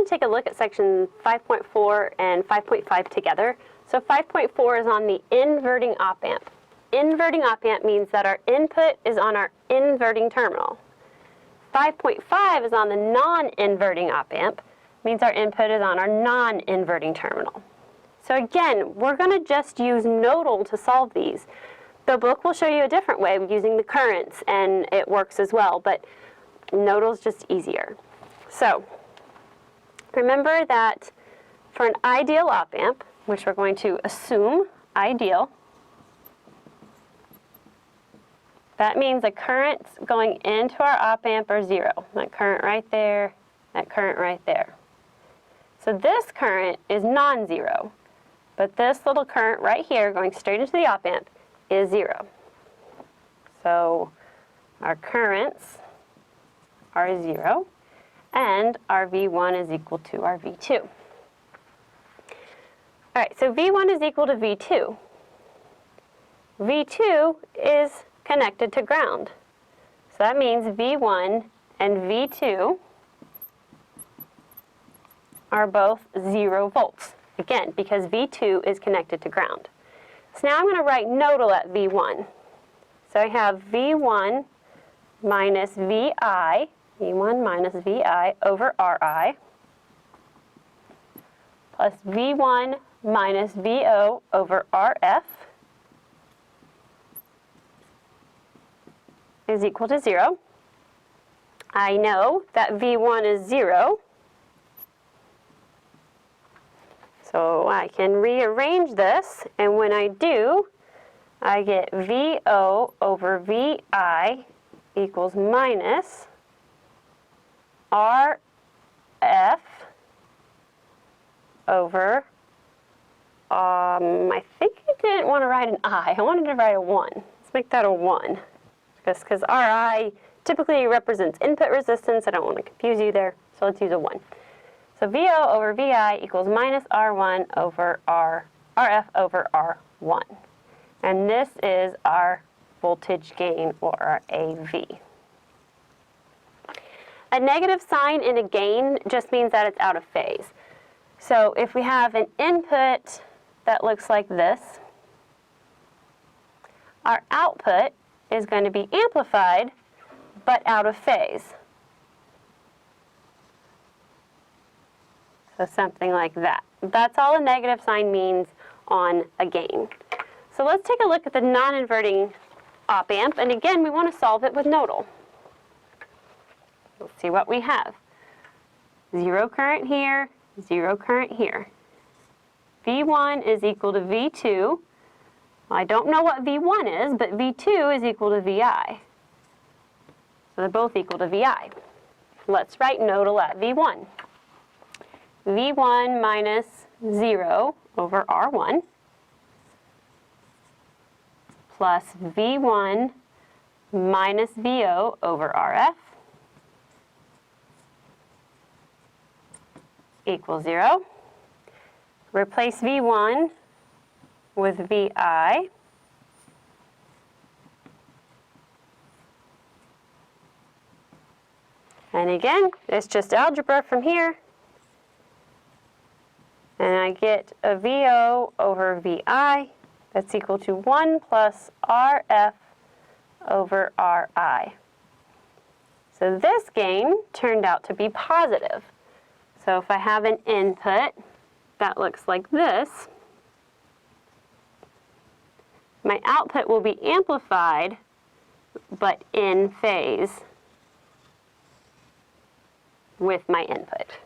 take a look at section 5.4 and 5.5 together. So 5.4 is on the inverting op-amp. Inverting op-amp means that our input is on our inverting terminal. 5.5 is on the non-inverting op-amp, means our input is on our non-inverting terminal. So again, we're going to just use nodal to solve these. The book will show you a different way using the currents, and it works as well, but nodal is just easier. So remember that for an ideal op-amp, which we're going to assume ideal, that means the currents going into our op-amp are 0. That current right there, that current right there. So this current is non-zero, but this little current right here going straight into the op-amp is 0. So our currents are 0, and our V1 is equal to our V2. All right, so V1 is equal to V2. V2 is connected to ground. So that means V1 and V2 are both 0 volts. Again, because V2 is connected to ground. So now I'm going to write nodal at V1. So I have V1 minus VI, V1 minus VI over RI, plus V1 minus VO over RF is equal to 0. I know that V1 is 0, so I can rearrange this, and when I do, I get VO over VI equals minus RF over, I think I didn't want to write an I. I wanted to write a 1. Let's make that a 1. Just because RI typically represents input resistance. I don't want to confuse you there, so let's use a 1. So VO over VI equals minus R1 over RF over R1. And this is our voltage gain, or our AV. A negative sign in a gain just means that it's out of phase. So if we have an input that looks like this, our output is going to be amplified, but out of phase. So something like that. That's all a negative sign means on a gain. So let's take a look at the non-inverting op-amp, and again, we want to solve it with nodal. Let's see what we have. 0 current here, 0 current here. V1 is equal to V2. I don't know what V1 is, but V2 is equal to VI. So they're both equal to VI. Let's write nodal at V1. V1 minus 0 over R1 plus V1 minus VO over RF equals 0. Replace V1 with VI. And again, it's just algebra from here. And I get a VO over VI that's equal to 1 plus RF over RI. So this gain turned out to be positive. So if I have an input that looks like this, my output will be amplified, but in phase with my input.